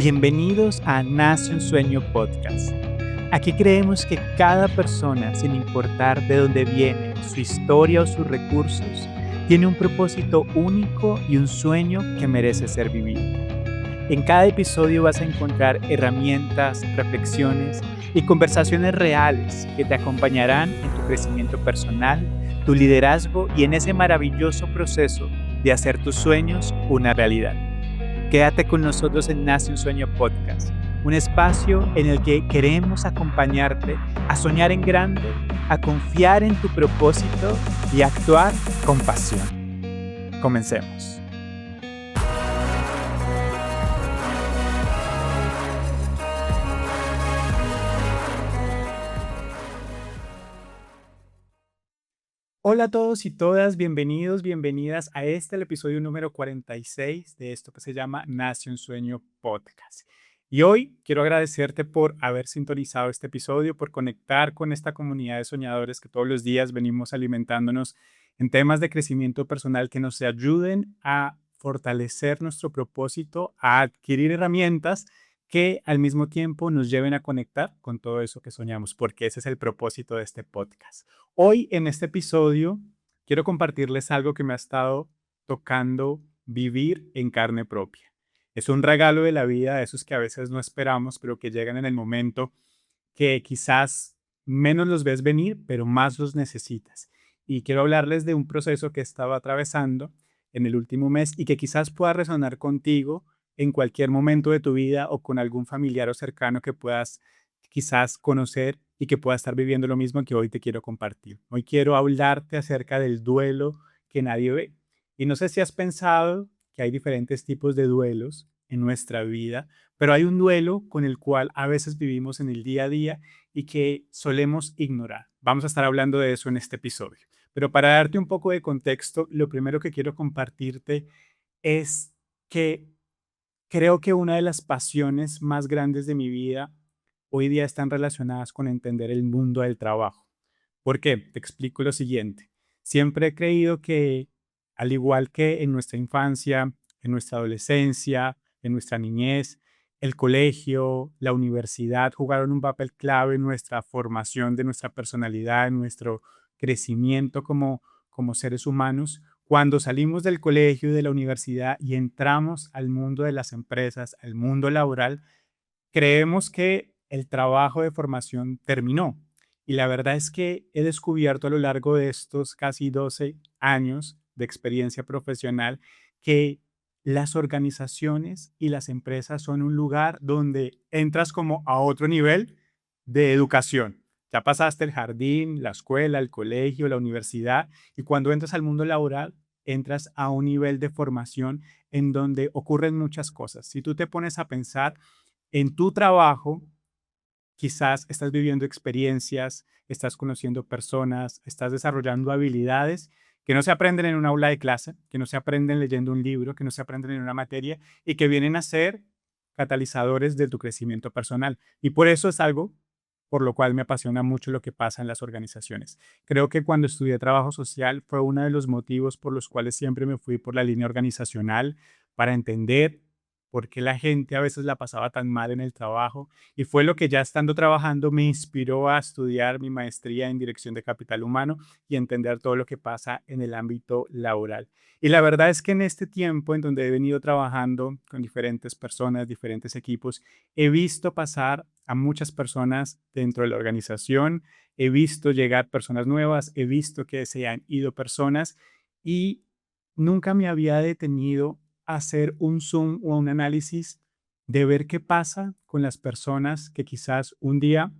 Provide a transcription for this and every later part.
Bienvenidos a Nace un Sueño Podcast. Aquí creemos que cada persona, sin importar de dónde viene, su historia o sus recursos, tiene un propósito único y un sueño que merece ser vivido. En cada episodio vas a encontrar herramientas, reflexiones y conversaciones reales que te acompañarán en tu crecimiento personal, tu liderazgo y en ese maravilloso proceso de hacer tus sueños una realidad. Quédate con nosotros en Nace un Sueño Podcast, un espacio en el que queremos acompañarte a soñar en grande, a confiar en tu propósito y a actuar con pasión. Comencemos. Hola a todos y todas, bienvenidos, bienvenidas a el episodio número 46 de esto que se llama Nace un Sueño Podcast. Y hoy quiero agradecerte por haber sintonizado este episodio, por conectar con esta comunidad de soñadores que todos los días venimos alimentándonos en temas de crecimiento personal que nos ayuden a fortalecer nuestro propósito, a adquirir herramientas que al mismo tiempo nos lleven a conectar con todo eso que soñamos, porque ese es el propósito de este podcast. Hoy en este episodio quiero compartirles algo que me ha estado tocando vivir en carne propia. Es un regalo de la vida, esos que a veces no esperamos, pero que llegan en el momento que quizás menos los ves venir, pero más los necesitas. Y quiero hablarles de un proceso que estaba atravesando en el último mes y que quizás pueda resonar contigo en cualquier momento de tu vida o con algún familiar o cercano que puedas quizás conocer y que pueda estar viviendo lo mismo que hoy te quiero compartir. Hoy quiero hablarte acerca del duelo que nadie ve. Y no sé si has pensado que hay diferentes tipos de duelos en nuestra vida, pero hay un duelo con el cual a veces vivimos en el día a día y que solemos ignorar. Vamos a estar hablando de eso en este episodio. Pero para darte un poco de contexto, lo primero que quiero compartirte es que creo que una de las pasiones más grandes de mi vida hoy día están relacionadas con entender el mundo del trabajo. ¿Por qué? Te explico lo siguiente. Siempre he creído que, al igual que en nuestra infancia, en nuestra adolescencia, en nuestra niñez, el colegio, la universidad jugaron un papel clave en nuestra formación de nuestra personalidad, en nuestro crecimiento como seres humanos. Cuando salimos del colegio y de la universidad y entramos al mundo de las empresas, al mundo laboral, creemos que el trabajo de formación terminó. Y la verdad es que he descubierto a lo largo de estos casi 12 años de experiencia profesional que las organizaciones y las empresas son un lugar donde entras como a otro nivel de educación. Ya pasaste el jardín, la escuela, el colegio, la universidad, y cuando entras al mundo laboral, entras a un nivel de formación en donde ocurren muchas cosas. Si tú te pones a pensar en tu trabajo, quizás estás viviendo experiencias, estás conociendo personas, estás desarrollando habilidades que no se aprenden en un aula de clase, que no se aprenden leyendo un libro, que no se aprenden en una materia y que vienen a ser catalizadores de tu crecimiento personal. Y por eso es algo por lo cual me apasiona mucho lo que pasa en las organizaciones. Creo que cuando estudié trabajo social fue uno de los motivos por los cuales siempre me fui por la línea organizacional para entender por qué la gente a veces la pasaba tan mal en el trabajo y fue lo que ya estando trabajando me inspiró a estudiar mi maestría en dirección de capital humano y entender todo lo que pasa en el ámbito laboral. Y la verdad es que en este tiempo en donde he venido trabajando con diferentes personas, diferentes equipos, he visto pasar a muchas personas dentro de la organización, he visto llegar personas nuevas, he visto que se han ido personas y nunca me había detenido a hacer un zoom o un análisis de ver qué pasa con las personas que quizás un día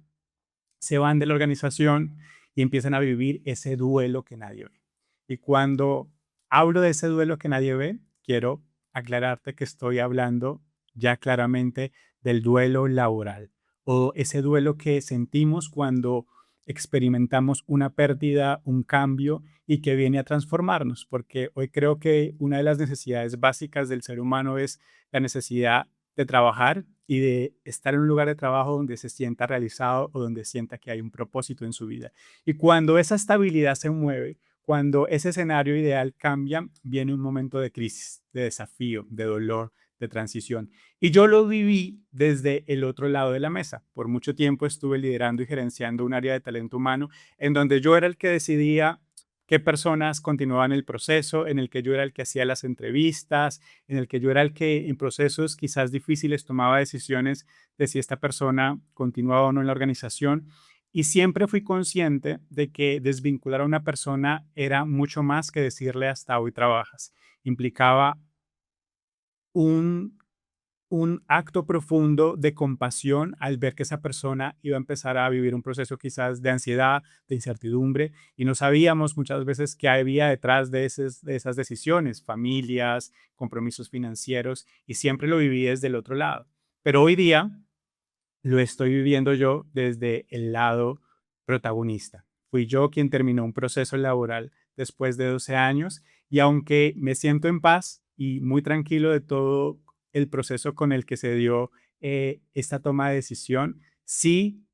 se van de la organización y empiezan a vivir ese duelo que nadie ve. Y cuando hablo de ese duelo que nadie ve, quiero aclararte que estoy hablando ya claramente del duelo laboral o ese duelo que sentimos cuando experimentamos una pérdida, un cambio y que viene a transformarnos, porque hoy creo que una de las necesidades básicas del ser humano es la necesidad de trabajar y de estar en un lugar de trabajo donde se sienta realizado o donde sienta que hay un propósito en su vida. Y cuando esa estabilidad se mueve, cuando ese escenario ideal cambia, viene un momento de crisis, de desafío, de dolor, de transición. Y yo lo viví desde el otro lado de la mesa. Por mucho tiempo estuve liderando y gerenciando un área de talento humano en donde yo era el que decidía qué personas continuaban el proceso, en el que yo era el que hacía las entrevistas, en el que yo era el que en procesos quizás difíciles tomaba decisiones de si esta persona continuaba o no en la organización. Y siempre fui consciente de que desvincular a una persona era mucho más que decirle hasta hoy trabajas. Implicaba un un acto profundo de compasión al ver que esa persona iba a empezar a vivir un proceso quizás de ansiedad, de incertidumbre, y no sabíamos muchas veces qué había detrás de esas decisiones, familias, compromisos financieros, y siempre lo viví desde el otro lado. Pero hoy día lo estoy viviendo yo desde el lado protagonista. Fui yo quien terminó un proceso laboral después de 12 años y aunque me siento en paz y muy tranquilo de todo el proceso con el que se dio esta toma de decisión, sí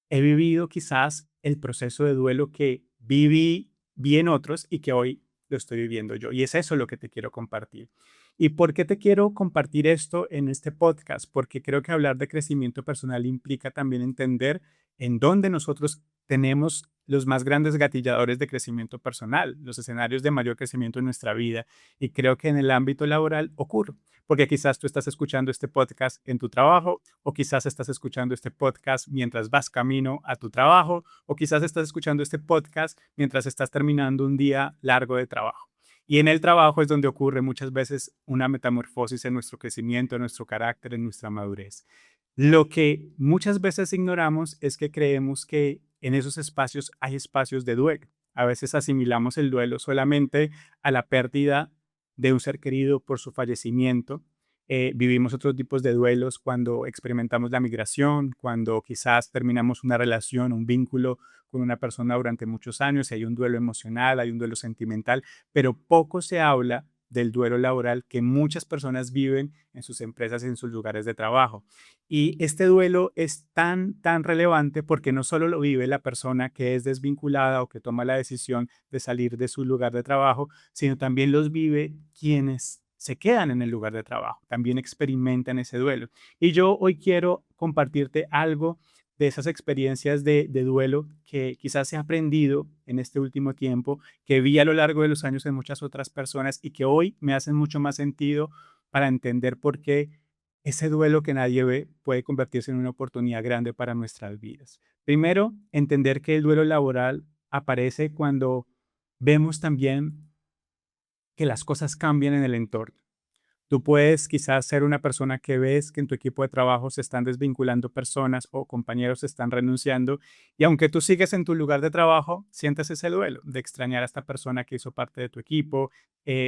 he vivido quizás el proceso de duelo que vi en otros y que hoy lo estoy viviendo yo. Y es eso lo que te quiero compartir. ¿Y por qué te quiero compartir esto en este podcast? Porque creo que hablar de crecimiento personal implica también entender en dónde nosotros tenemos los más grandes gatilladores de crecimiento personal, los escenarios de mayor crecimiento en nuestra vida. Y creo que en el ámbito laboral ocurre, porque quizás tú estás escuchando este podcast en tu trabajo o quizás estás escuchando este podcast mientras vas camino a tu trabajo o quizás estás escuchando este podcast mientras estás terminando un día largo de trabajo. Y en el trabajo es donde ocurre muchas veces una metamorfosis en nuestro crecimiento, en nuestro carácter, en nuestra madurez. Lo que muchas veces ignoramos es que creemos que en esos espacios hay espacios de duelo. A veces asimilamos el duelo solamente a la pérdida de un ser querido por su fallecimiento. Vivimos otros tipos de duelos cuando experimentamos la migración, cuando quizás terminamos una relación, un vínculo con una persona durante muchos años, y hay un duelo emocional, hay un duelo sentimental, pero poco se habla del duelo laboral que muchas personas viven en sus empresas y en sus lugares de trabajo. Y este duelo es tan relevante porque no solo lo vive la persona que es desvinculada o que toma la decisión de salir de su lugar de trabajo, sino también los vive quienes se quedan en el lugar de trabajo, también experimentan ese duelo. Y yo hoy quiero compartirte algo de esas experiencias de duelo que quizás he aprendido en este último tiempo, que vi a lo largo de los años en muchas otras personas y que hoy me hacen mucho más sentido para entender por qué ese duelo que nadie ve puede convertirse en una oportunidad grande para nuestras vidas. Primero, entender que el duelo laboral aparece cuando vemos también que las cosas cambian en el entorno. Tú puedes quizás ser una persona que ves que en tu equipo de trabajo se están desvinculando personas o compañeros se están renunciando y aunque tú sigues en tu lugar de trabajo, sientes ese duelo de extrañar a esta persona que hizo parte de tu equipo,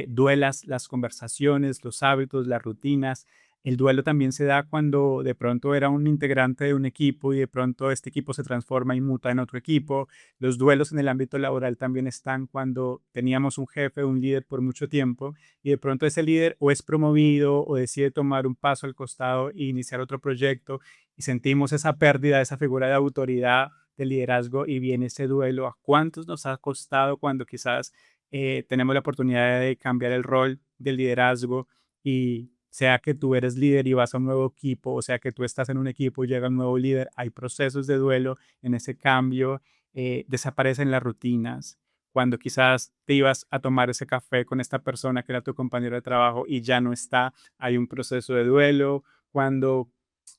duelas las conversaciones, los hábitos, las rutinas. El duelo también se da cuando de pronto era un integrante de un equipo y de pronto este equipo se transforma y muta en otro equipo. Los duelos en el ámbito laboral también están cuando teníamos un jefe, un líder por mucho tiempo y de pronto ese líder o es promovido o decide tomar un paso al costado e iniciar otro proyecto y sentimos esa pérdida de esa figura de autoridad, de liderazgo y viene ese duelo. ¿A cuántos nos ha costado cuando quizás tenemos la oportunidad de cambiar el rol del liderazgo y sea que tú eres líder y vas a un nuevo equipo, o sea que tú estás en un equipo y llega un nuevo líder, hay procesos de duelo en ese cambio, desaparecen las rutinas, cuando quizás te ibas a tomar ese café con esta persona que era tu compañero de trabajo y ya no está, hay un proceso de duelo, cuando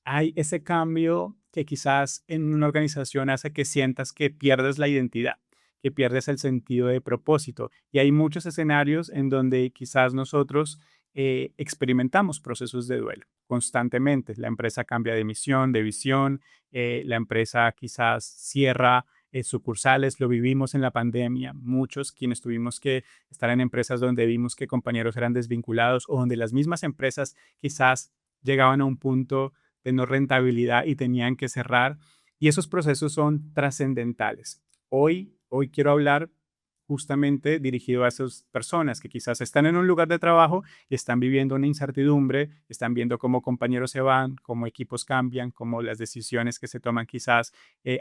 hay ese cambio que quizás en una organización hace que sientas que pierdes la identidad, que pierdes el sentido de propósito. Y hay muchos escenarios en donde quizás nosotros experimentamos procesos de duelo constantemente. La empresa cambia de misión, de visión, la empresa quizás cierra sucursales, lo vivimos en la pandemia, muchos quienes tuvimos que estar en empresas donde vimos que compañeros eran desvinculados o donde las mismas empresas quizás llegaban a un punto de no rentabilidad y tenían que cerrar. Y esos procesos son trascendentales. Hoy quiero hablar justamente dirigido a esas personas que quizás están en un lugar de trabajo y están viviendo una incertidumbre, están viendo cómo compañeros se van, cómo equipos cambian, cómo las decisiones que se toman quizás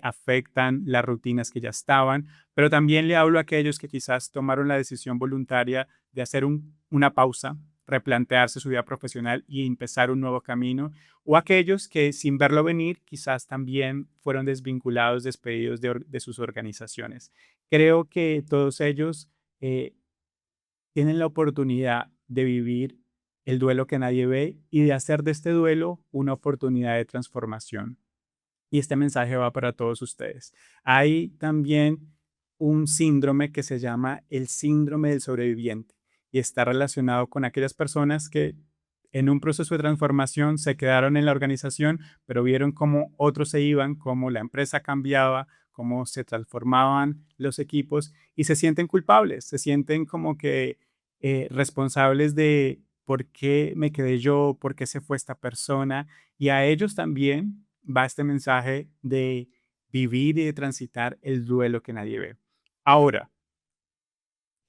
afectan las rutinas que ya estaban, pero también le hablo a aquellos que quizás tomaron la decisión voluntaria de hacer una pausa, replantearse su vida profesional y empezar un nuevo camino, o aquellos que sin verlo venir quizás también fueron desvinculados, despedidos de sus organizaciones. Creo que todos ellos eh, tienen la oportunidad de vivir el duelo que nadie ve y de hacer de este duelo una oportunidad de transformación. Y este mensaje va para todos ustedes. Hay también un síndrome que se llama el síndrome del sobreviviente y está relacionado con aquellas personas que en un proceso de transformación se quedaron en la organización, pero vieron cómo otros se iban, cómo la empresa cambiaba, cómo se transformaban los equipos y se sienten culpables, se sienten como que responsables de por qué me quedé yo, por qué se fue esta persona. Y a ellos también va este mensaje de vivir y de transitar el duelo que nadie ve. Ahora,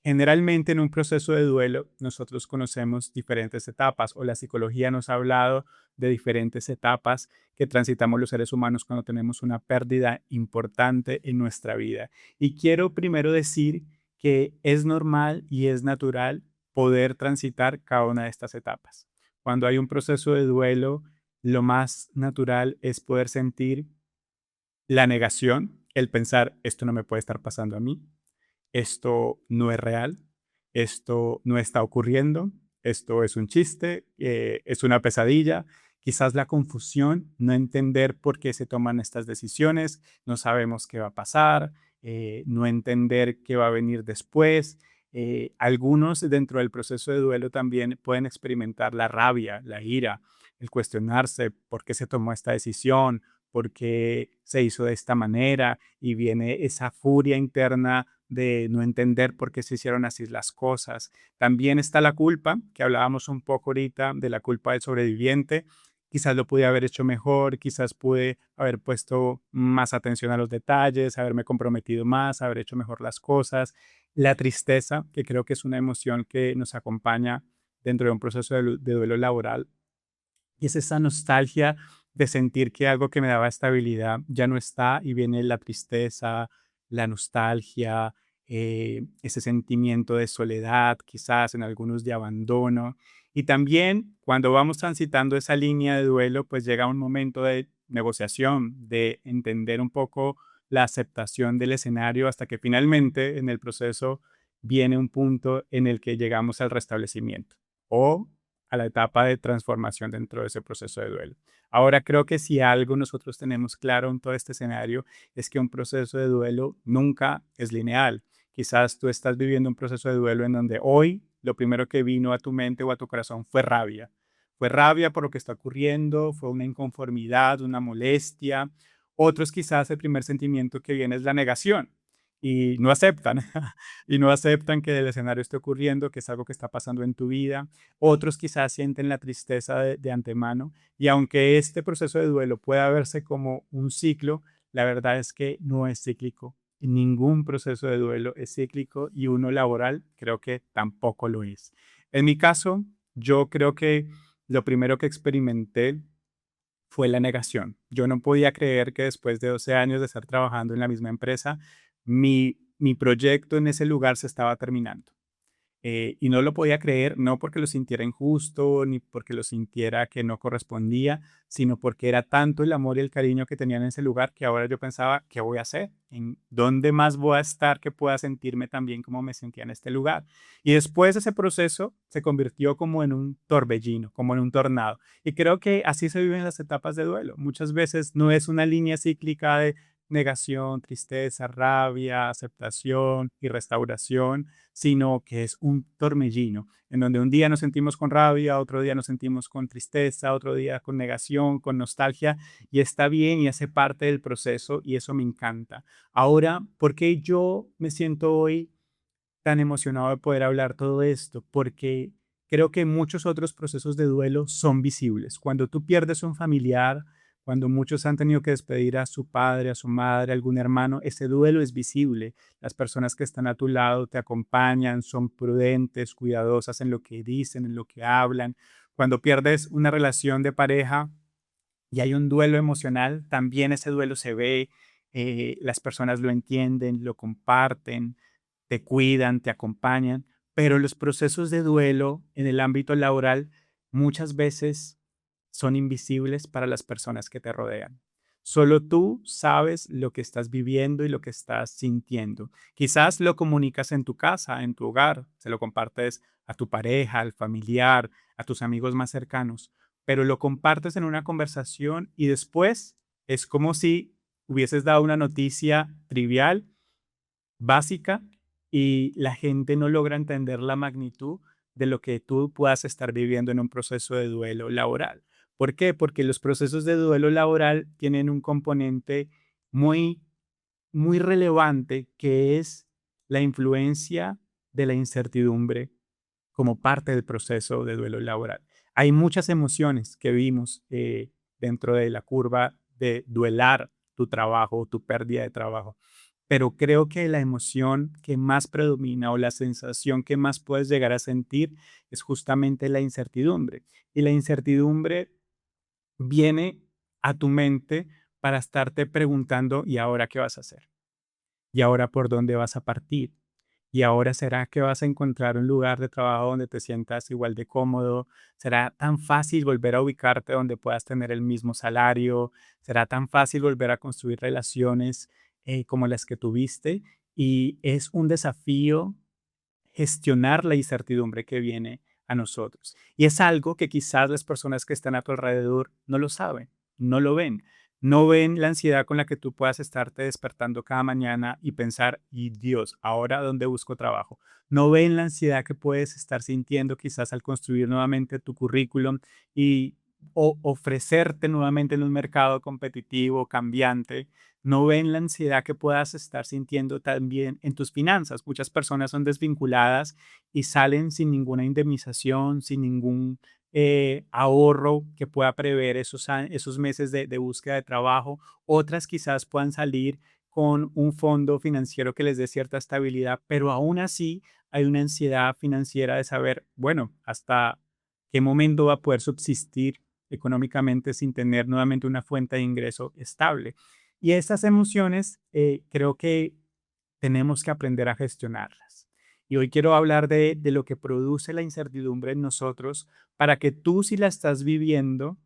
generalmente en un proceso de duelo nosotros conocemos diferentes etapas o la psicología nos ha hablado de diferentes etapas que transitamos los seres humanos cuando tenemos una pérdida importante en nuestra vida. Y quiero primero decir que es normal y es natural poder transitar cada una de estas etapas. Cuando hay un proceso de duelo, lo más natural es poder sentir la negación, el pensar, esto no me puede estar pasando a mí, esto no es real, esto no está ocurriendo, esto es un chiste, es una pesadilla, quizás la confusión, no entender por qué se toman estas decisiones, no sabemos qué va a pasar, no entender qué va a venir después. Algunos dentro del proceso de duelo también pueden experimentar la rabia, la ira, el cuestionarse por qué se tomó esta decisión, por qué se hizo de esta manera y viene esa furia interna de no entender por qué se hicieron así las cosas. También está la culpa, que hablábamos un poco ahorita de la culpa del sobreviviente. Quizás lo pude haber hecho mejor, quizás pude haber puesto más atención a los detalles, haberme comprometido más, haber hecho mejor las cosas. La tristeza, que creo que es una emoción que nos acompaña dentro de un proceso de duelo laboral, y es esa nostalgia de sentir que algo que me daba estabilidad ya no está y viene la tristeza, la nostalgia, ese sentimiento de soledad, quizás en algunos de abandono. Y también cuando vamos transitando esa línea de duelo, pues llega un momento de negociación, de entender un poco la aceptación del escenario hasta que finalmente en el proceso viene un punto en el que llegamos al restablecimiento o a la etapa de transformación dentro de ese proceso de duelo. Ahora creo que si algo nosotros tenemos claro en todo este escenario es que un proceso de duelo nunca es lineal. Quizás tú estás viviendo un proceso de duelo en donde hoy lo primero que vino a tu mente o a tu corazón fue rabia. Fue rabia por lo que está ocurriendo, fue una inconformidad, una molestia. Otros quizás el primer sentimiento que viene es la negación y no aceptan, y no aceptan que el escenario esté ocurriendo, que es algo que está pasando en tu vida. Otros quizás sienten la tristeza de antemano y aunque este proceso de duelo pueda verse como un ciclo, la verdad es que no es cíclico. Ningún proceso de duelo es cíclico y uno laboral creo que tampoco lo es. En mi caso, yo creo que lo primero que experimenté fue la negación. Yo no podía creer que después de 12 años de estar trabajando en la misma empresa, mi proyecto en ese lugar se estaba terminando. Y no lo podía creer, no porque lo sintiera injusto, ni porque lo sintiera que no correspondía, sino porque era tanto el amor y el cariño que tenía en ese lugar que ahora yo pensaba, ¿qué voy a hacer? ¿En dónde más voy a estar que pueda sentirme tan bien como me sentía en este lugar? Y después ese proceso se convirtió como en un torbellino, como en un tornado. Y creo que así se viven las etapas de duelo. Muchas veces no es una línea cíclica de negación, tristeza, rabia, aceptación y restauración, sino que es un torbellino, en donde un día nos sentimos con rabia, otro día nos sentimos con tristeza, otro día con negación, con nostalgia, y está bien y hace parte del proceso y eso me encanta. Ahora, ¿por qué yo me siento hoy tan emocionado de poder hablar todo esto? Porque creo que muchos otros procesos de duelo son visibles. Cuando tú pierdes un familiar, cuando muchos han tenido que despedir a su padre, a su madre, a algún hermano, ese duelo es visible. Las personas que están a tu lado te acompañan, son prudentes, cuidadosas en lo que dicen, en lo que hablan. Cuando pierdes una relación de pareja y hay un duelo emocional, también ese duelo se ve, las personas lo entienden, lo comparten, te cuidan, te acompañan, pero los procesos de duelo en el ámbito laboral muchas veces son invisibles para las personas que te rodean. Solo tú sabes lo que estás viviendo y lo que estás sintiendo. Quizás lo comunicas en tu casa, en tu hogar, se lo compartes a tu pareja, al familiar, a tus amigos más cercanos, pero lo compartes en una conversación y después es como si hubieses dado una noticia trivial, básica, y la gente no logra entender la magnitud de lo que tú puedas estar viviendo en un proceso de duelo laboral. ¿Por qué? Porque los procesos de duelo laboral tienen un componente muy, muy relevante, que es la influencia de la incertidumbre como parte del proceso de duelo laboral. Hay muchas emociones que vimos dentro de la curva de duelar tu trabajo o tu pérdida de trabajo, pero creo que la emoción que más predomina o la sensación que más puedes llegar a sentir es justamente la incertidumbre. Y la incertidumbre viene a tu mente para estarte preguntando, ¿y ahora qué vas a hacer? ¿Y ahora por dónde vas a partir? ¿Y ahora será que vas a encontrar un lugar de trabajo donde te sientas igual de cómodo? ¿Será tan fácil volver a ubicarte donde puedas tener el mismo salario? ¿Será tan fácil volver a construir relaciones como las que tuviste? Y es un desafío gestionar la incertidumbre que viene a nosotros. Y es algo que quizás las personas que están a tu alrededor no lo saben, no lo ven. No ven la ansiedad con la que tú puedas estarte despertando cada mañana y pensar, y Dios, ¿ahora dónde busco trabajo? No ven la ansiedad que puedes estar sintiendo quizás al construir nuevamente tu currículum y ofrecerte nuevamente en un mercado competitivo, cambiante. No ven la ansiedad que puedas estar sintiendo también en tus finanzas. Muchas personas son desvinculadas y salen sin ninguna indemnización, sin ningún ahorro que pueda prever esos meses de búsqueda de trabajo. Otras quizás puedan salir con un fondo financiero que les dé cierta estabilidad, pero aún así hay una ansiedad financiera de saber, bueno, hasta qué momento va a poder subsistir económicamente sin tener nuevamente una fuente de ingreso estable. Y estas emociones creo que tenemos que aprender a gestionarlas. Y hoy quiero hablar de lo que produce la incertidumbre en nosotros para que tú, si la estás viviendo,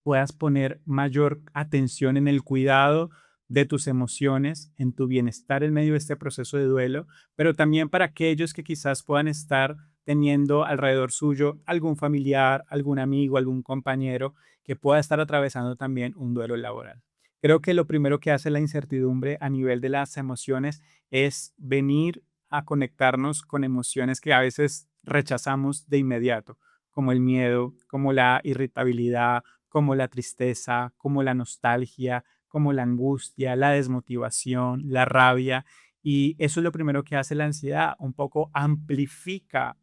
puedas poner mayor atención en el cuidado de tus emociones, en tu bienestar en medio de este proceso de duelo, pero también para aquellos que quizás puedan estar teniendo alrededor suyo algún familiar, algún amigo, algún compañero que pueda estar atravesando también un duelo laboral. Creo que lo primero que hace la incertidumbre a nivel de las emociones es venir a conectarnos con emociones que a veces rechazamos de inmediato, como el miedo, como la irritabilidad, como la tristeza, como la nostalgia, como la angustia, la desmotivación, la rabia. Y eso es lo primero que hace la ansiedad, un poco amplifica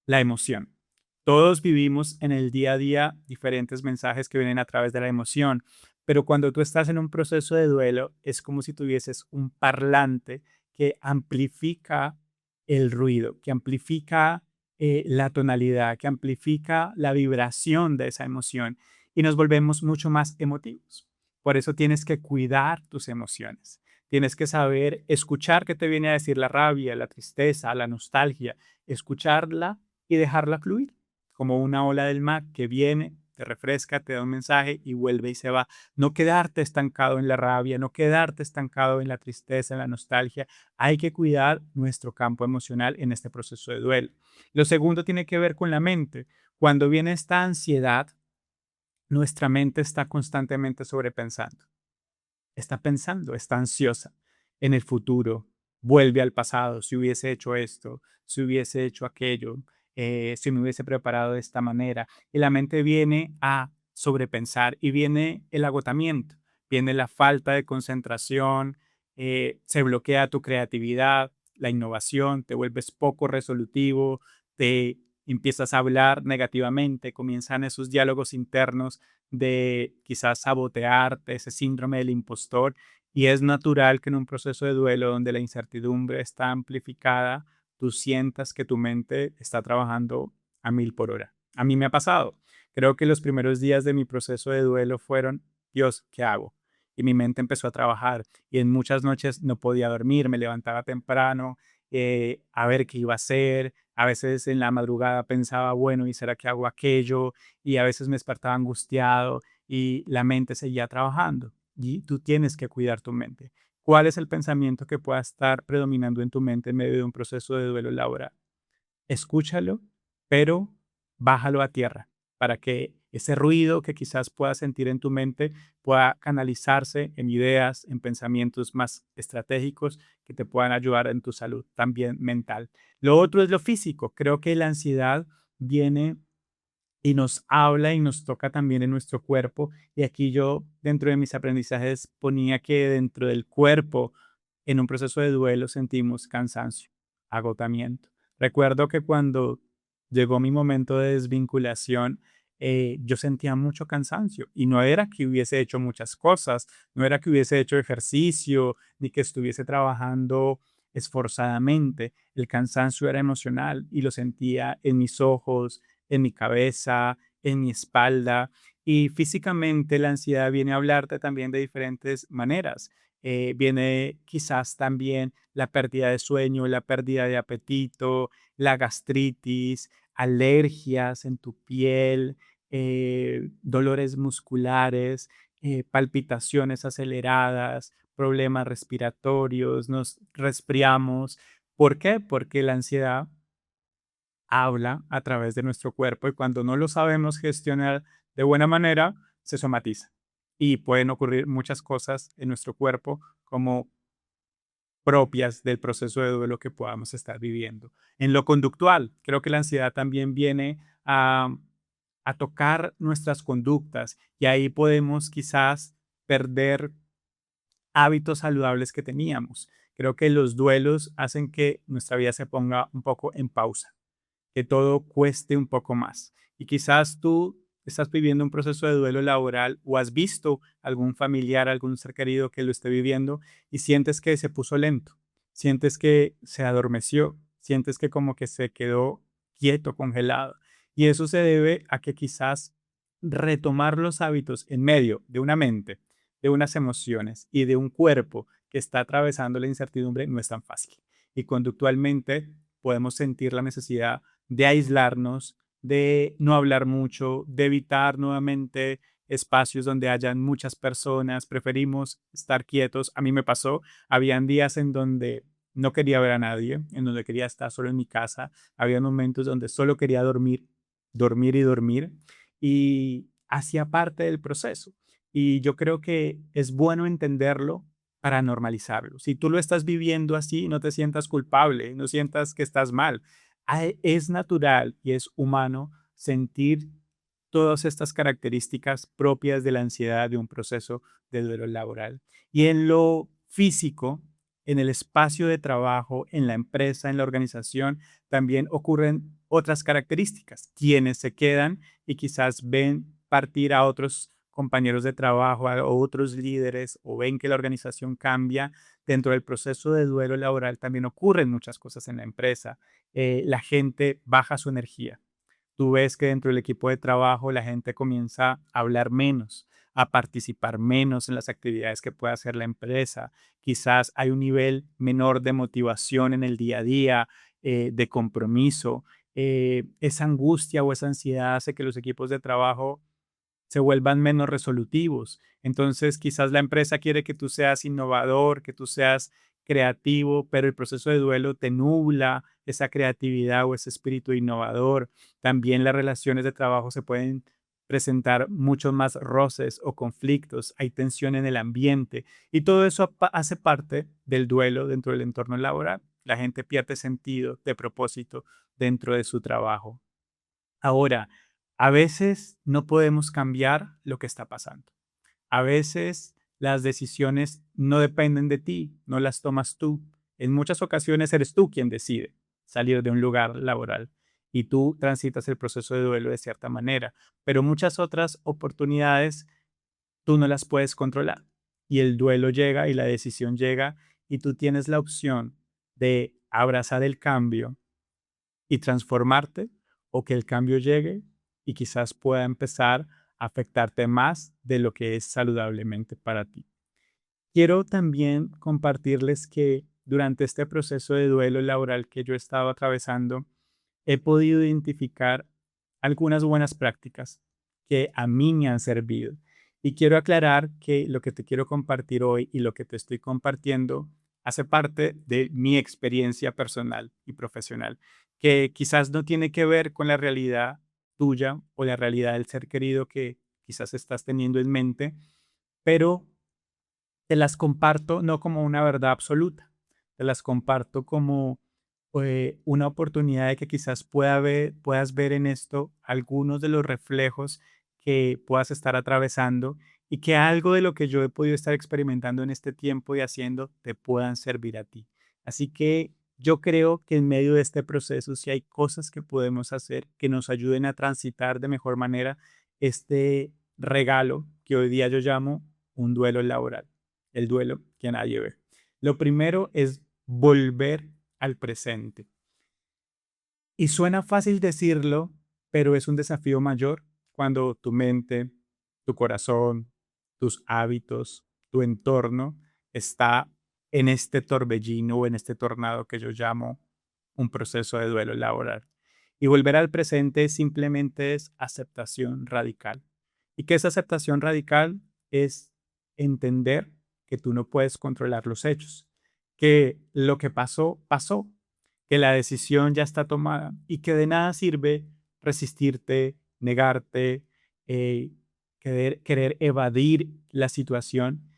la emoción. Todos vivimos en el día a día diferentes mensajes que vienen a través de la emoción, pero cuando tú estás en un proceso de duelo, es como si tuvieses un parlante que amplifica el ruido, que amplifica la tonalidad, que amplifica la vibración de esa emoción y nos volvemos mucho más emotivos. Por eso tienes que cuidar tus emociones. Tienes que saber escuchar qué te viene a decir la rabia, la tristeza, la nostalgia, escucharla y dejarla fluir, como una ola del mar que viene, te refresca, te da un mensaje y vuelve y se va. No quedarte estancado en la rabia, no quedarte estancado en la tristeza, en la nostalgia. Hay que cuidar nuestro campo emocional en este proceso de duelo. Lo segundo tiene que ver con la mente. Cuando viene esta ansiedad, nuestra mente está constantemente sobrepensando. Está pensando, está ansiosa en el futuro, vuelve al pasado, si hubiese hecho esto, si hubiese hecho aquello, si me hubiese preparado de esta manera. Y la mente viene a sobrepensar y viene el agotamiento, viene la falta de concentración, se bloquea tu creatividad, la innovación, te vuelves poco resolutivo, te empiezas a hablar negativamente, comienzan esos diálogos internos de quizás sabotearte, ese síndrome del impostor, y es natural que en un proceso de duelo donde la incertidumbre está amplificada, tú sientas que tu mente está trabajando a 1000 por hora. A mí me ha pasado. Creo que los primeros días de mi proceso de duelo fueron, Dios, ¿qué hago? Y mi mente empezó a trabajar y en muchas noches no podía dormir, me levantaba temprano a ver qué iba a hacer. A veces en la madrugada pensaba, bueno, ¿y será que hago aquello? Y a veces me despertaba angustiado y la mente seguía trabajando. Y tú tienes que cuidar tu mente. ¿Cuál es el pensamiento que pueda estar predominando en tu mente en medio de un proceso de duelo laboral? Escúchalo, pero bájalo a tierra para que ese ruido que quizás puedas sentir en tu mente pueda canalizarse en ideas, en pensamientos más estratégicos que te puedan ayudar en tu salud también mental. Lo otro es lo físico. Creo que la ansiedad viene y nos habla y nos toca también en nuestro cuerpo. Y aquí yo, dentro de mis aprendizajes, ponía que dentro del cuerpo, en un proceso de duelo, sentimos cansancio, agotamiento. Recuerdo que cuando llegó mi momento de desvinculación, yo sentía mucho cansancio y no era que hubiese hecho muchas cosas, no era que hubiese hecho ejercicio, ni que estuviese trabajando esforzadamente. El cansancio era emocional y lo sentía en mis ojos, en mi cabeza, en mi espalda. Y físicamente la ansiedad viene a hablarte también de diferentes maneras. Viene quizás también la pérdida de sueño, la pérdida de apetito, la gastritis, alergias en tu piel, dolores musculares, palpitaciones aceleradas, problemas respiratorios, nos resfriamos. ¿Por qué? Porque la ansiedad habla a través de nuestro cuerpo y cuando no lo sabemos gestionar de buena manera, se somatiza. Y pueden ocurrir muchas cosas en nuestro cuerpo como propias del proceso de duelo que podamos estar viviendo. En lo conductual, creo que la ansiedad también viene a tocar nuestras conductas y ahí podemos quizás perder hábitos saludables que teníamos. Creo que los duelos hacen que nuestra vida se ponga un poco en pausa, que todo cueste un poco más. Y quizás tú estás viviendo un proceso de duelo laboral o has visto algún familiar, algún ser querido que lo esté viviendo y sientes que se puso lento, sientes que se adormeció, sientes que como que se quedó quieto, congelado. Y eso se debe a que quizás retomar los hábitos en medio de una mente, de unas emociones y de un cuerpo que está atravesando la incertidumbre no es tan fácil. Y conductualmente podemos sentir la necesidad de aislarnos, de no hablar mucho, de evitar nuevamente espacios donde hayan muchas personas, preferimos estar quietos. A mí me pasó, habían días en donde no quería ver a nadie, en donde quería estar solo en mi casa, había momentos donde solo quería dormir, dormir y dormir, y hacía parte del proceso. Y yo creo que es bueno entenderlo para normalizarlo. Si tú lo estás viviendo así, no te sientas culpable, no sientas que estás mal. Es natural y es humano sentir todas estas características propias de la ansiedad de un proceso de duelo laboral. Y en lo físico, en el espacio de trabajo, en la empresa, en la organización, también ocurren otras características. Quienes se quedan y quizás ven partir a otros compañeros de trabajo, a otros líderes, o ven que la organización cambia, dentro del proceso de duelo laboral también ocurren muchas cosas en la empresa. La gente baja su energía. Tú ves que dentro del equipo de trabajo la gente comienza a hablar menos, a participar menos en las actividades que puede hacer la empresa. Quizás hay un nivel menor de motivación en el día a día, de compromiso. Esa angustia o esa ansiedad hace que los equipos de trabajo se vuelvan menos resolutivos. Entonces, quizás la empresa quiere que tú seas innovador, que tú seas creativo, pero el proceso de duelo te nubla esa creatividad o ese espíritu innovador. También las relaciones de trabajo se pueden presentar muchos más roces o conflictos, hay tensión en el ambiente y todo eso hace parte del duelo dentro del entorno laboral. La gente pierde sentido de propósito dentro de su trabajo. Ahora, a veces no podemos cambiar lo que está pasando. A veces las decisiones no dependen de ti, no las tomas tú. En muchas ocasiones eres tú quien decide salir de un lugar laboral y tú transitas el proceso de duelo de cierta manera, pero muchas otras oportunidades tú no las puedes controlar y el duelo llega y la decisión llega y tú tienes la opción de abrazar el cambio y transformarte o que el cambio llegue y quizás pueda empezar a afectarte más de lo que es saludablemente para ti. Quiero también compartirles que durante este proceso de duelo laboral que yo he estado atravesando, he podido identificar algunas buenas prácticas que a mí me han servido. Y quiero aclarar que lo que te quiero compartir hoy y lo que te estoy compartiendo hace parte de mi experiencia personal y profesional, que quizás no tiene que ver con la realidad tuya o la realidad del ser querido que quizás estás teniendo en mente, pero te las comparto no como una verdad absoluta, te las comparto como una oportunidad de que quizás puedas ver en esto algunos de los reflejos que puedas estar atravesando y que algo de lo que yo he podido estar experimentando en este tiempo y haciendo te puedan servir a ti. Así que yo creo que en medio de este proceso, si hay cosas que podemos hacer que nos ayuden a transitar de mejor manera este regalo que hoy día yo llamo un duelo laboral, el duelo que nadie ve. Lo primero es volver al presente. Y suena fácil decirlo, pero es un desafío mayor cuando tu mente, tu corazón, tus hábitos, tu entorno está en este torbellino o en este tornado que yo llamo un proceso de duelo laboral. Y volver al presente simplemente es aceptación radical. ¿Y qué es aceptación radical? Es entender que tú no puedes controlar los hechos, que lo que pasó, pasó, que la decisión ya está tomada y que de nada sirve resistirte, negarte, eh, querer evadir la situación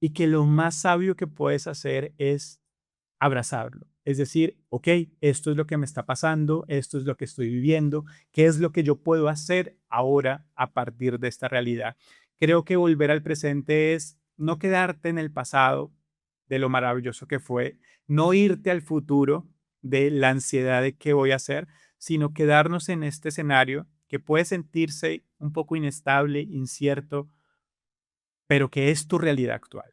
y que lo más sabio que puedes hacer es abrazarlo. Es decir, ok, esto es lo que me está pasando, esto es lo que estoy viviendo, qué es lo que yo puedo hacer ahora a partir de esta realidad. Creo que volver al presente es no quedarte en el pasado de lo maravilloso que fue, no irte al futuro de la ansiedad de qué voy a hacer, sino quedarnos en este escenario que puede sentirse un poco inestable, incierto, pero que es tu realidad actual.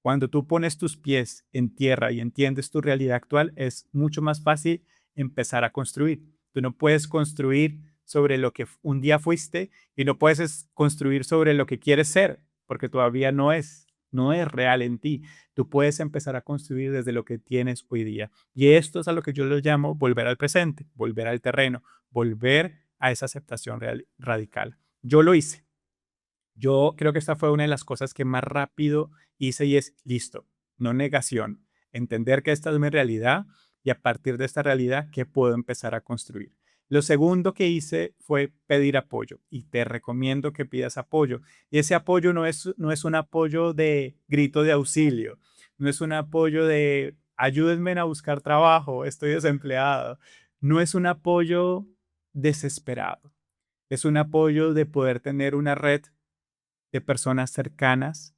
Cuando tú pones tus pies en tierra y entiendes tu realidad actual, es mucho más fácil empezar a construir. Tú no puedes construir sobre lo que un día fuiste y no puedes construir sobre lo que quieres ser, porque todavía no es real en ti. Tú puedes empezar a construir desde lo que tienes hoy día. Y esto es a lo que yo lo llamo volver al presente, volver al terreno, volver a esa aceptación radical. Yo lo hice. Yo creo que esta fue una de las cosas que más rápido hice y es listo, no negación, entender que esta es mi realidad y a partir de esta realidad, ¿qué puedo empezar a construir? Lo segundo que hice fue pedir apoyo y te recomiendo que pidas apoyo. Y ese apoyo no es un apoyo de grito de auxilio, no es un apoyo de ayúdenme a buscar trabajo, estoy desempleado, no es un apoyo desesperado, es un apoyo de poder tener una red de personas cercanas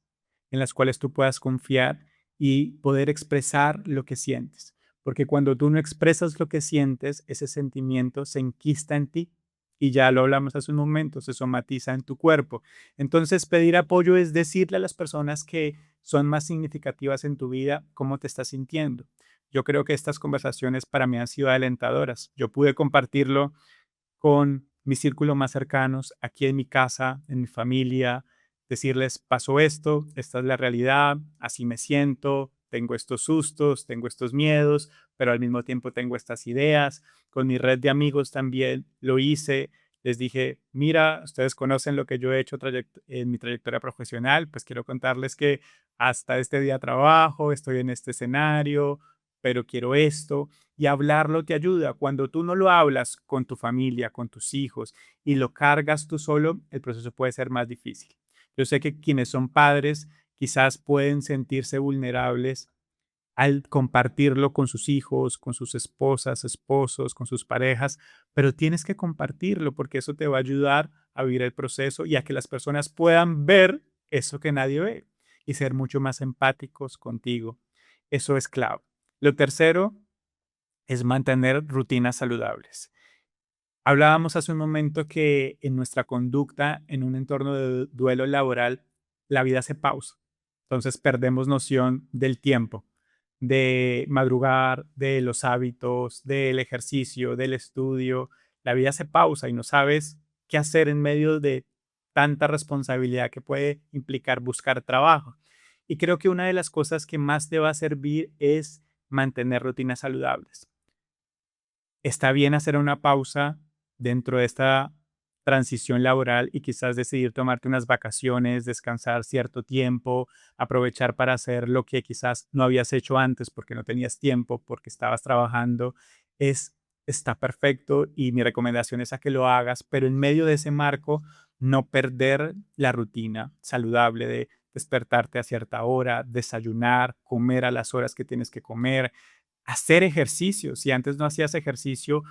en las cuales tú puedas confiar y poder expresar lo que sientes. Porque cuando tú no expresas lo que sientes, ese sentimiento se enquista en ti y ya lo hablamos hace un momento, se somatiza en tu cuerpo. Entonces, pedir apoyo es decirle a las personas que son más significativas en tu vida cómo te estás sintiendo. Yo creo que estas conversaciones para mí han sido alentadoras. Yo pude compartirlo con mis círculos más cercanos, aquí en mi casa, en mi familia, decirles, pasó esto, esta es la realidad, así me siento, tengo estos sustos, tengo estos miedos, pero al mismo tiempo tengo estas ideas. Con mi red de amigos también lo hice. Les dije, mira, ustedes conocen lo que yo he hecho en mi trayectoria profesional, pues quiero contarles que hasta este día trabajo, estoy en este escenario, pero quiero esto y hablarlo te ayuda. Cuando tú no lo hablas con tu familia, con tus hijos y lo cargas tú solo, el proceso puede ser más difícil. Yo sé que quienes son padres quizás pueden sentirse vulnerables al compartirlo con sus hijos, con sus esposas, esposos, con sus parejas, pero tienes que compartirlo porque eso te va a ayudar a vivir el proceso y a que las personas puedan ver eso que nadie ve y ser mucho más empáticos contigo. Eso es clave. Lo tercero es mantener rutinas saludables. Hablábamos hace un momento que en nuestra conducta, en un entorno de duelo laboral, la vida se pausa. Entonces perdemos noción del tiempo, de madrugar, de los hábitos, del ejercicio, del estudio. La vida se pausa y no sabes qué hacer en medio de tanta responsabilidad que puede implicar buscar trabajo. Y creo que una de las cosas que más te va a servir es mantener rutinas saludables. Está bien hacer una pausa dentro de esta transición laboral y quizás decidir tomarte unas vacaciones, descansar cierto tiempo, aprovechar para hacer lo que quizás no habías hecho antes porque no tenías tiempo, porque estabas trabajando, es, está perfecto y mi recomendación es a que lo hagas, pero en medio de ese marco, no perder la rutina saludable de despertarte a cierta hora, desayunar, comer a las horas que tienes que comer, hacer ejercicio. Si antes no hacías ejercicio,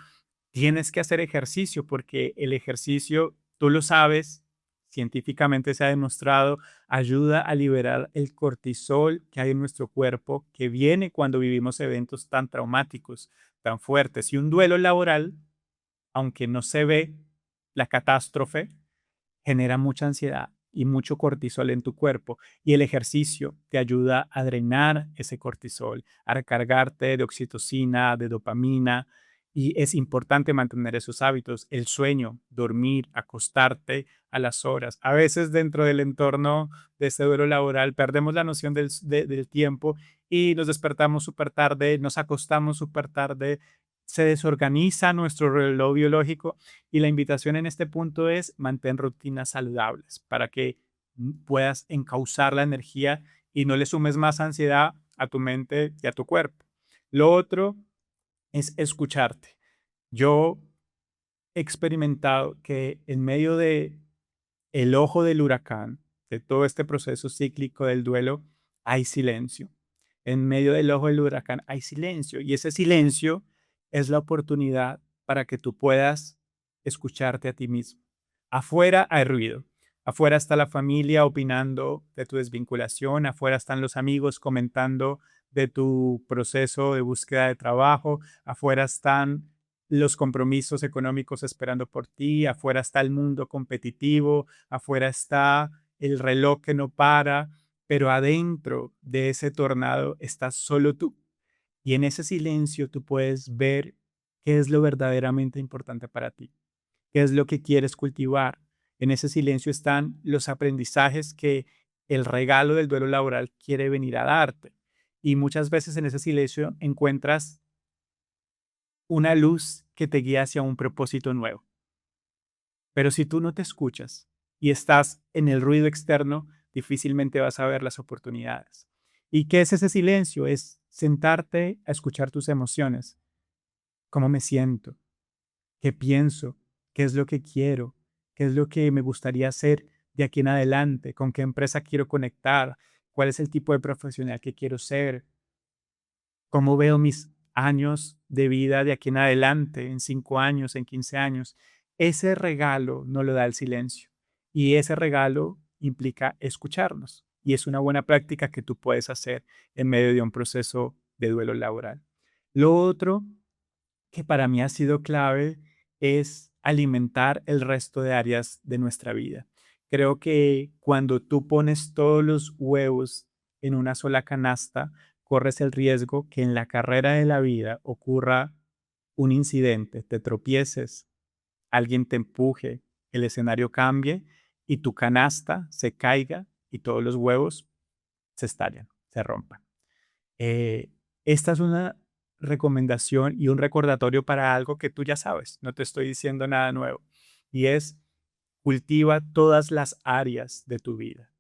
tienes que hacer ejercicio porque el ejercicio, tú lo sabes, científicamente se ha demostrado, ayuda a liberar el cortisol que hay en nuestro cuerpo, que viene cuando vivimos eventos tan traumáticos, tan fuertes. Y un duelo laboral, aunque no se ve la catástrofe, genera mucha ansiedad y mucho cortisol en tu cuerpo, y el ejercicio te ayuda a drenar ese cortisol, a recargarte de oxitocina, de dopamina, y es importante mantener esos hábitos, el sueño, dormir, acostarte a las horas. A veces dentro del entorno de este duelo laboral perdemos la noción del tiempo y nos despertamos súper tarde, nos acostamos súper tarde, se desorganiza nuestro reloj biológico, y la invitación en este punto es mantén rutinas saludables para que puedas encauzar la energía y no le sumes más ansiedad a tu mente y a tu cuerpo. Lo otro es escucharte. Yo he experimentado que en medio de el ojo del huracán, de todo este proceso cíclico del duelo, hay silencio. En medio del ojo del huracán hay silencio, y ese silencio es la oportunidad para que tú puedas escucharte a ti mismo. Afuera hay ruido. Afuera está la familia opinando de tu desvinculación, afuera están los amigos comentando de tu proceso de búsqueda de trabajo, afuera están los compromisos económicos esperando por ti, afuera está el mundo competitivo, afuera está el reloj que no para, pero adentro de ese tornado estás solo tú. Y en ese silencio tú puedes ver qué es lo verdaderamente importante para ti, qué es lo que quieres cultivar. En ese silencio están los aprendizajes que el regalo del duelo laboral quiere venir a darte. Y muchas veces en ese silencio encuentras una luz que te guía hacia un propósito nuevo. Pero si tú no te escuchas y estás en el ruido externo, difícilmente vas a ver las oportunidades. ¿Y qué es ese silencio? Es sentarte a escuchar tus emociones. ¿Cómo me siento? ¿Qué pienso? ¿Qué es lo que quiero? ¿Qué es lo que me gustaría hacer de aquí en adelante? ¿Con qué empresa quiero conectar? ¿Cuál es el tipo de profesional que quiero ser? ¿Cómo veo mis años de vida de aquí en adelante, en 5 años, en 15 años? Ese regalo no lo da el silencio, y ese regalo implica escucharnos, y es una buena práctica que tú puedes hacer en medio de un proceso de duelo laboral. Lo otro que para mí ha sido clave es alimentar el resto de áreas de nuestra vida. Creo que cuando tú pones todos los huevos en una sola canasta, corres el riesgo que en la carrera de la vida ocurra un incidente, te tropieces, alguien te empuje, el escenario cambie y tu canasta se caiga y todos los huevos se estallan, se rompan. Eh, Esta es una recomendación y un recordatorio para algo que tú ya sabes, no te estoy diciendo nada nuevo, y es cultiva todas las áreas de tu vida,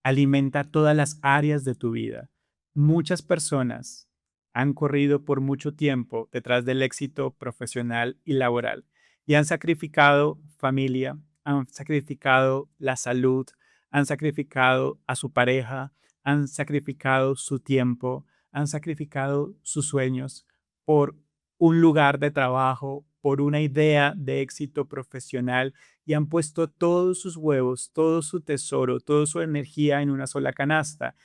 alimenta todas las áreas de tu vida. Muchas personas han corrido por mucho tiempo detrás del éxito profesional y laboral y han sacrificado familia, han sacrificado la salud, han sacrificado a su pareja, han sacrificado su tiempo, han sacrificado sus sueños por un lugar de trabajo, por una idea de éxito profesional, y han puesto todos sus huevos, todo su tesoro, toda su energía en una sola canasta.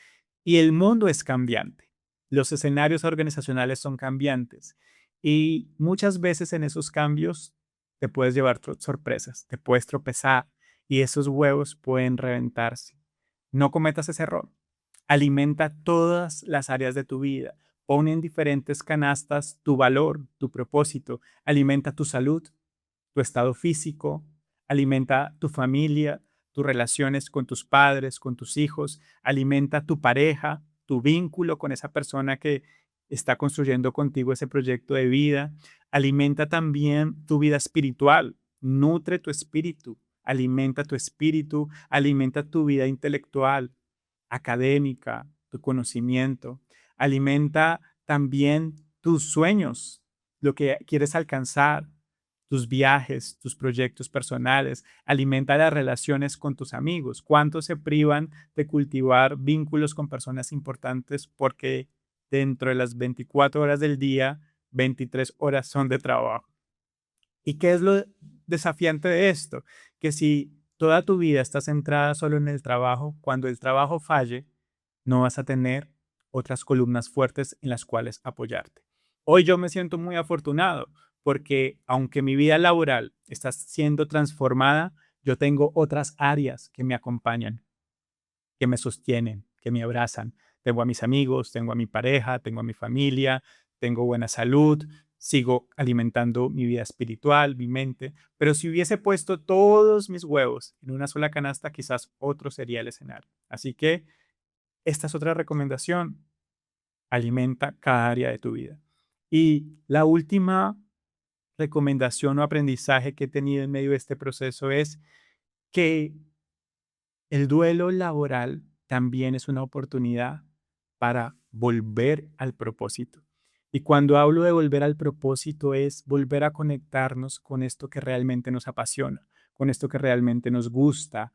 Y el mundo es cambiante. Los escenarios organizacionales son cambiantes. Y muchas veces en esos cambios te puedes llevar sorpresas, te puedes tropezar y esos huevos pueden reventarse. No cometas ese error. Alimenta todas las áreas de tu vida. Pon en diferentes canastas tu valor, tu propósito. Alimenta tu salud, tu estado físico, alimenta tu familia, tus relaciones con tus padres, con tus hijos, alimenta tu pareja, tu vínculo con esa persona que está construyendo contigo ese proyecto de vida, alimenta también tu vida espiritual, nutre tu espíritu, alimenta tu vida intelectual, académica, tu conocimiento, alimenta también tus sueños, lo que quieres alcanzar, tus viajes, tus proyectos personales, alimenta las relaciones con tus amigos. ¿Cuántos se privan de cultivar vínculos con personas importantes porque dentro de las 24 horas del día, 23 horas son de trabajo? ¿Y qué es lo desafiante de esto? Que si toda tu vida está centrada solo en el trabajo, cuando el trabajo falle, no vas a tener otras columnas fuertes en las cuales apoyarte. Hoy yo me siento muy afortunado porque aunque mi vida laboral está siendo transformada, yo tengo otras áreas que me acompañan, que me sostienen, que me abrazan. Tengo a mis amigos, tengo a mi pareja, tengo a mi familia, tengo buena salud, sigo alimentando mi vida espiritual, mi mente, pero si hubiese puesto todos mis huevos en una sola canasta, quizás otro sería el escenario. Así que esta es otra recomendación, alimenta cada área de tu vida. Y la última recomendación o aprendizaje que he tenido en medio de este proceso es que el duelo laboral también es una oportunidad para volver al propósito. Y cuando hablo de volver al propósito es volver a conectarnos con esto que realmente nos apasiona, con esto que realmente nos gusta,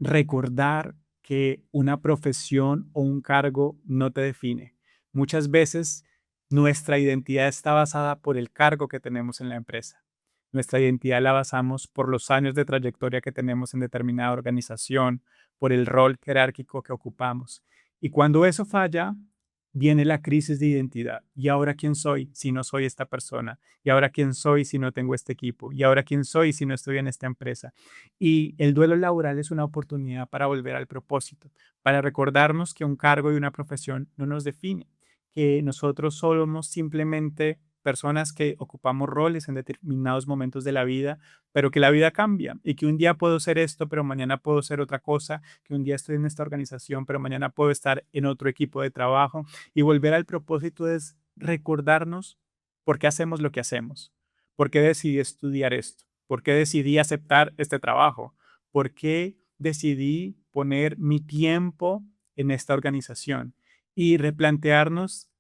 recordar que una profesión o un cargo no te define. Muchas veces nuestra identidad está basada por el cargo que tenemos en la empresa. Nuestra identidad la basamos por los años de trayectoria que tenemos en determinada organización, por el rol jerárquico que ocupamos. Y cuando eso falla, viene la crisis de identidad. ¿Y ahora quién soy si no soy esta persona? ¿Y ahora quién soy si no tengo este equipo? ¿Y ahora quién soy si no estoy en esta empresa? Y el duelo laboral es una oportunidad para volver al propósito, para recordarnos que un cargo y una profesión no nos define, que nosotros somos simplemente personas que ocupamos roles en determinados momentos de la vida, pero que la vida cambia y que un día puedo ser esto, pero mañana puedo ser otra cosa, que un día estoy en esta organización, pero mañana puedo estar en otro equipo de trabajo. Y volver al propósito es recordarnos por qué hacemos lo que hacemos, por qué decidí estudiar esto, por qué decidí aceptar este trabajo, por qué decidí poner mi tiempo en esta organización y replantearnos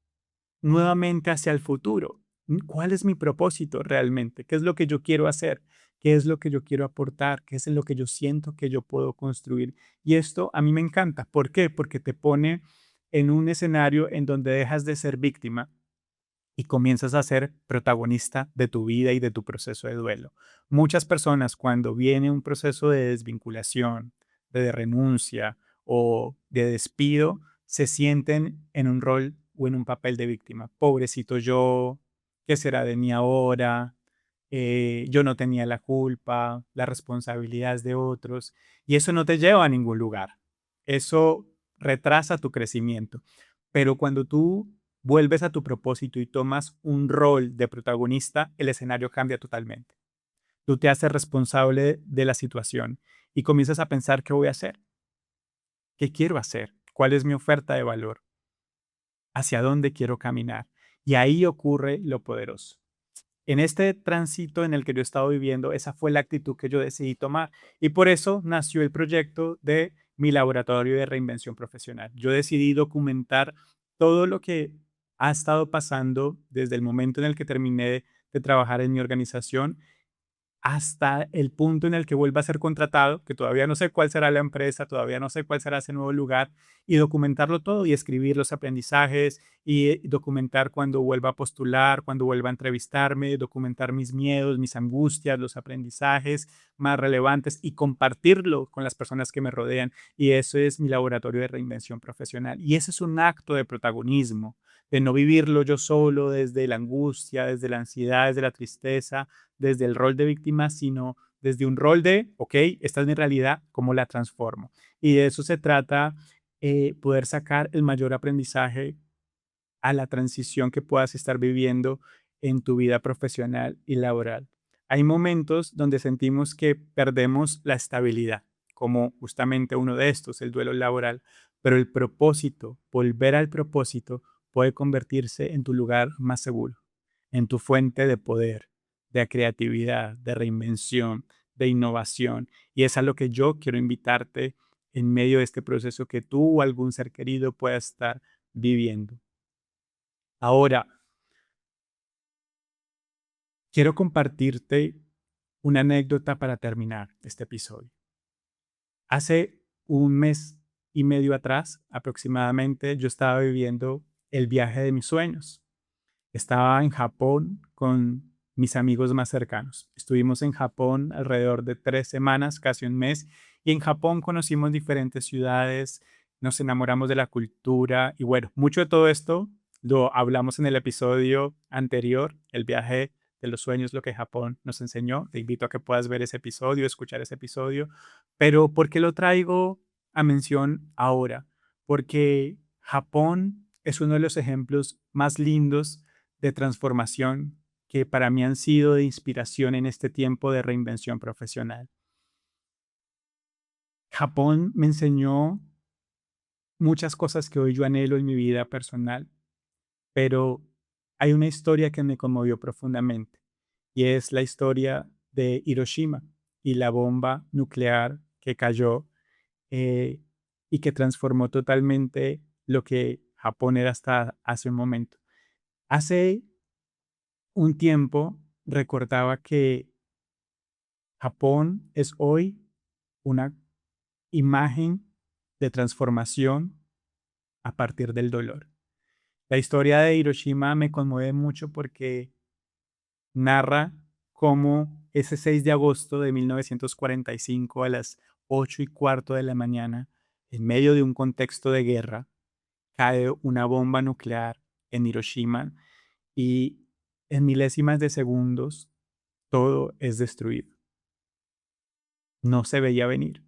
nuevamente hacia el futuro. ¿Cuál es mi propósito realmente? ¿Qué es lo que yo quiero hacer? ¿Qué es lo que yo quiero aportar? ¿Qué es lo que yo siento que yo puedo construir? Y esto a mí me encanta. ¿Por qué? Porque te pone en un escenario en donde dejas de ser víctima y comienzas a ser protagonista de tu vida y de tu proceso de duelo. Muchas personas cuando viene un proceso de desvinculación, de renuncia o de despido, se sienten en un rol o en un papel de víctima. Pobrecito yo, ¿qué será de mí ahora? Yo no tenía la culpa, la responsabilidad es de otros, y eso no te lleva a ningún lugar. Eso retrasa tu crecimiento. Pero cuando tú vuelves a tu propósito y tomas un rol de protagonista, el escenario cambia totalmente. Tú te haces responsable de la situación y comienzas a pensar qué voy a hacer, qué quiero hacer, cuál es mi oferta de valor, hacia dónde quiero caminar. Y ahí ocurre lo poderoso. En este tránsito en el que yo he estado viviendo, esa fue la actitud que yo decidí tomar. Y por eso nació el proyecto de mi laboratorio de reinvención profesional. Yo decidí documentar todo lo que ha estado pasando desde el momento en el que terminé de trabajar en mi organización hasta el punto en el que vuelva a ser contratado, que todavía no sé cuál será la empresa, todavía no sé cuál será ese nuevo lugar, y documentarlo todo y escribir los aprendizajes y documentar cuando vuelva a postular, cuando vuelva a entrevistarme, documentar mis miedos, mis angustias, los aprendizajes más relevantes y compartirlo con las personas que me rodean. Y eso es mi laboratorio de reinvención profesional. Y ese es un acto de protagonismo, de no vivirlo yo solo desde la angustia, desde la ansiedad, desde la tristeza, desde el rol de víctima, sino desde un rol de, ok, esta es mi realidad, ¿cómo la transformo? Y de eso se trata, poder sacar el mayor aprendizaje a la transición que puedas estar viviendo en tu vida profesional y laboral. Hay momentos donde sentimos que perdemos la estabilidad, como justamente uno de estos, el duelo laboral, pero el propósito, volver al propósito, puede convertirse en tu lugar más seguro, en tu fuente de poder, de creatividad, de reinvención, de innovación. Y es a lo que yo quiero invitarte en medio de este proceso que tú o algún ser querido pueda estar viviendo. Ahora, quiero compartirte una anécdota para terminar este episodio. Hace un mes y medio atrás, aproximadamente, yo estaba viviendo el viaje de mis sueños. Estaba en Japón con mis amigos más cercanos. Estuvimos en Japón alrededor de 3 semanas, casi un mes, y en Japón conocimos diferentes ciudades, nos enamoramos de la cultura y bueno, mucho de todo esto lo hablamos en el episodio anterior, el viaje de los sueños, lo que Japón nos enseñó. Te invito a que puedas ver ese episodio, escuchar ese episodio, pero ¿por qué lo traigo a mención ahora? Porque Japón es uno de los ejemplos más lindos de transformación que para mí han sido de inspiración en este tiempo de reinvención profesional. Japón me enseñó muchas cosas que hoy yo anhelo en mi vida personal, pero hay una historia que me conmovió profundamente y es la historia de Hiroshima y la bomba nuclear que cayó eh, y que transformó totalmente lo que Japón era hasta hace un momento. Hace un tiempo recordaba que Japón es hoy una imagen de transformación a partir del dolor. La historia de Hiroshima me conmueve mucho porque narra cómo ese 6 de agosto de 1945 a las 8:15 de la mañana, en medio de un contexto de guerra, cae una bomba nuclear en Hiroshima y en milésimas de segundos todo es destruido. No se veía venir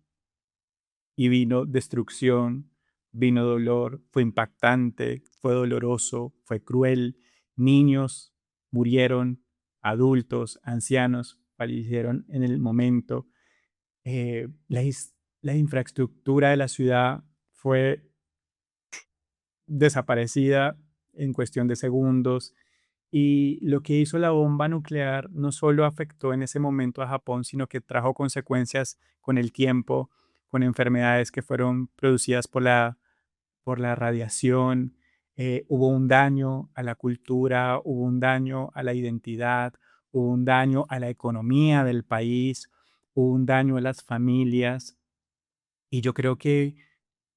y vino destrucción, vino dolor, fue impactante, fue doloroso, fue cruel. Niños murieron, adultos, ancianos fallecieron en el momento. La infraestructura de la ciudad fue desaparecida en cuestión de segundos. Y lo que hizo la bomba nuclear no solo afectó en ese momento a Japón, sino que trajo consecuencias con el tiempo, con enfermedades que fueron producidas por la radiación. Hubo un daño a la cultura, hubo un daño a la identidad, hubo un daño a la economía del país, hubo un daño a las familias. Y yo creo que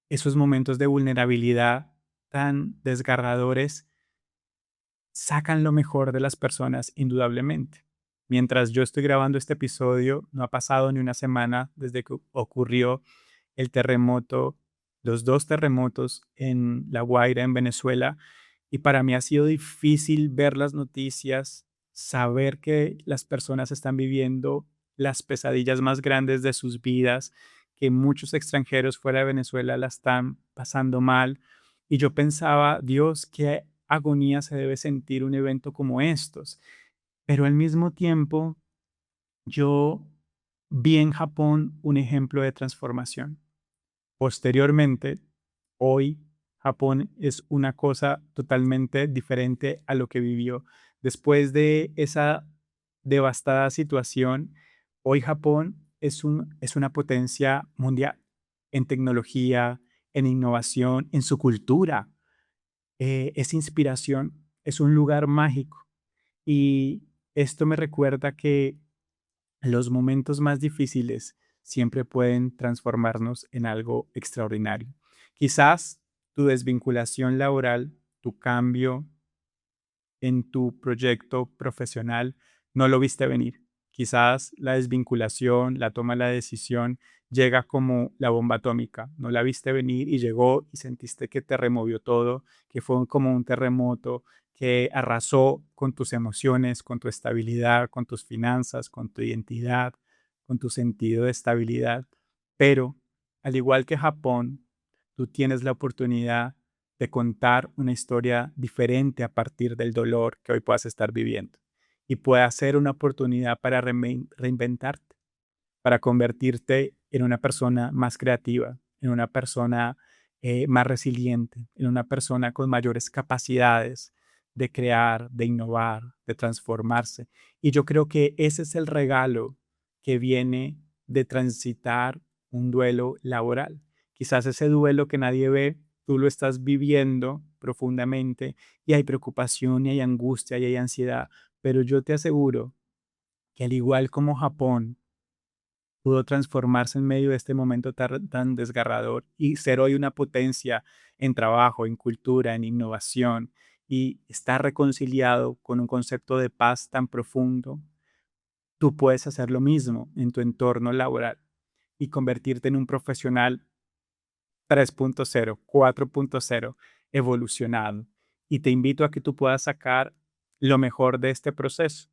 esos momentos de vulnerabilidad tan desgarradores sacan lo mejor de las personas, indudablemente. Mientras yo estoy grabando este episodio, no ha pasado ni una semana desde que ocurrió el terremoto, los dos terremotos en La Guaira, en Venezuela, y para mí ha sido difícil ver las noticias, saber que las personas están viviendo las pesadillas más grandes de sus vidas, que muchos extranjeros fuera de Venezuela la están pasando mal. Y yo pensaba, Dios, qué agonía se debe sentir un evento como estos. Pero al mismo tiempo, yo vi en Japón un ejemplo de transformación. Posteriormente, hoy Japón es una cosa totalmente diferente a lo que vivió. Después de esa devastada situación, hoy Japón es una potencia mundial en tecnología, en innovación, en su cultura. Es inspiración, es un lugar mágico. Y esto me recuerda que los momentos más difíciles siempre pueden transformarnos en algo extraordinario. Quizás tu desvinculación laboral, tu cambio en tu proyecto profesional, no lo viste venir. Quizás la desvinculación, la toma de la decisión llega como la bomba atómica. No la viste venir y llegó y sentiste que te removió todo, que fue como un terremoto que arrasó con tus emociones, con tu estabilidad, con tus finanzas, con tu identidad, con tu sentido de estabilidad. Pero, al igual que Japón, tú tienes la oportunidad de contar una historia diferente a partir del dolor que hoy puedas estar viviendo. y pueda ser una oportunidad para reinventarte, para convertirte en una persona más creativa, en una persona más resiliente, en una persona con mayores capacidades de crear, de innovar, de transformarse. Y yo creo que ese es el regalo que viene de transitar un duelo laboral. Quizás ese duelo que nadie ve, tú lo estás viviendo profundamente y hay preocupación y hay angustia y hay ansiedad, pero yo te aseguro que al igual como Japón pudo transformarse en medio de este momento tan desgarrador y ser hoy una potencia en trabajo, en cultura, en innovación y estar reconciliado con un concepto de paz tan profundo, tú puedes hacer lo mismo en tu entorno laboral y convertirte en un profesional 3.0, 4.0, evolucionado. Y te invito a que tú puedas sacar lo mejor de este proceso.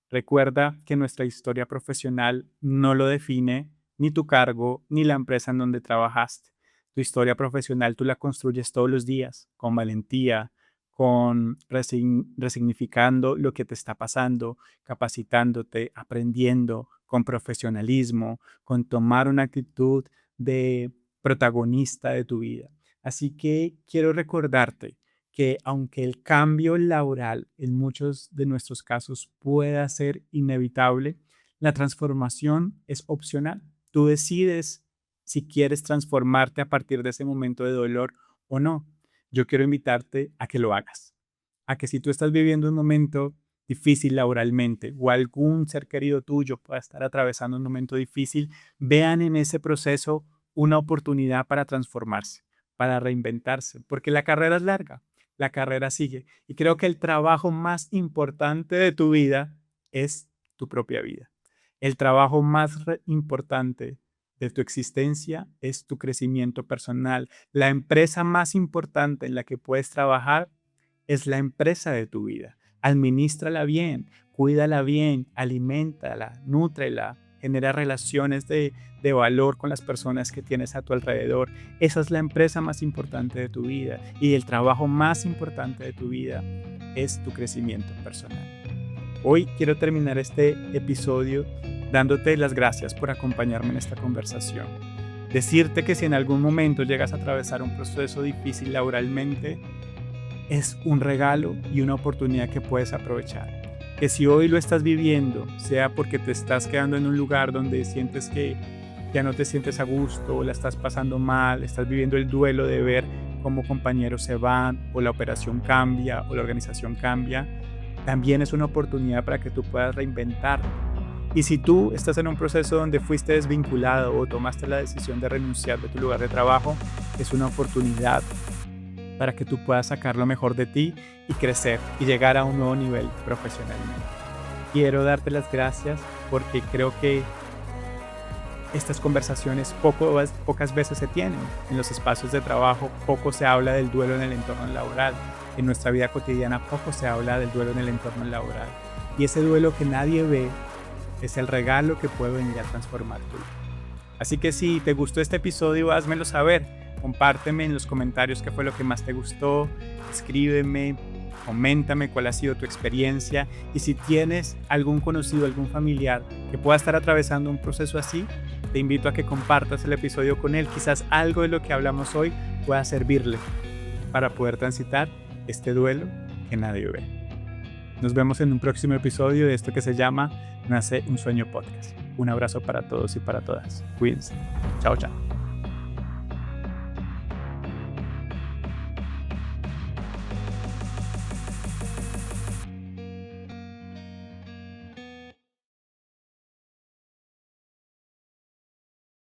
Recuerda que nuestra historia profesional no lo define ni tu cargo ni la empresa en donde trabajaste. Tu historia profesional tú la construyes todos los días con valentía, con resignificando lo que te está pasando, capacitándote, aprendiendo, con profesionalismo, con tomar una actitud de protagonista de tu vida. Así que quiero recordarte que aunque el cambio laboral en muchos de nuestros casos pueda ser inevitable, la transformación es opcional. Tú decides si quieres transformarte a partir de ese momento de dolor o no. Yo quiero invitarte a que lo hagas, a que si tú estás viviendo un momento difícil laboralmente o algún ser querido tuyo pueda estar atravesando un momento difícil, vean en ese proceso una oportunidad para transformarse, para reinventarse, porque la carrera es larga, la carrera sigue. Y creo que el trabajo más importante de tu vida es tu propia vida. El trabajo más importante de tu existencia es tu crecimiento personal. La empresa más importante en la que puedes trabajar es la empresa de tu vida. Adminístrala bien, cuídala bien, aliméntala, nútrela, genera relaciones de valor con las personas que tienes a tu alrededor. Esa es la empresa más importante de tu vida y el trabajo más importante de tu vida es tu crecimiento personal. Hoy quiero terminar este episodio dándote las gracias por acompañarme en esta conversación. Decirte que si en algún momento llegas a atravesar un proceso difícil laboralmente, es un regalo y una oportunidad que puedes aprovechar. Que si hoy lo estás viviendo, sea porque te estás quedando en un lugar donde sientes que ya no te sientes a gusto o la estás pasando mal, estás viviendo el duelo de ver cómo compañeros se van o la operación cambia o la organización cambia, también es una oportunidad para que tú puedas reinventarte. Y si tú estás en un proceso donde fuiste desvinculado o tomaste la decisión de renunciar de tu lugar de trabajo, es una oportunidad para que tú puedas sacar lo mejor de ti y crecer y llegar a un nuevo nivel profesionalmente. Quiero darte las gracias porque creo que estas conversaciones pocas veces se tienen. En los espacios de trabajo poco se habla del duelo en el entorno laboral. En nuestra vida cotidiana poco se habla del duelo en el entorno laboral. Y ese duelo que nadie ve es el regalo que puede venir a transformar tu vida. Así que si te gustó este episodio, házmelo saber. Compárteme en los comentarios qué fue lo que más te gustó. Escríbeme, coméntame cuál ha sido tu experiencia. Y si tienes algún conocido, algún familiar que pueda estar atravesando un proceso así, te invito a que compartas el episodio con él. Quizás algo de lo que hablamos hoy pueda servirle para poder transitar este duelo que nadie ve. Nos vemos en un próximo episodio de esto que se llama Nace un Sueño Podcast. Un abrazo para todos y para todas. Cuídense. Chao, chao.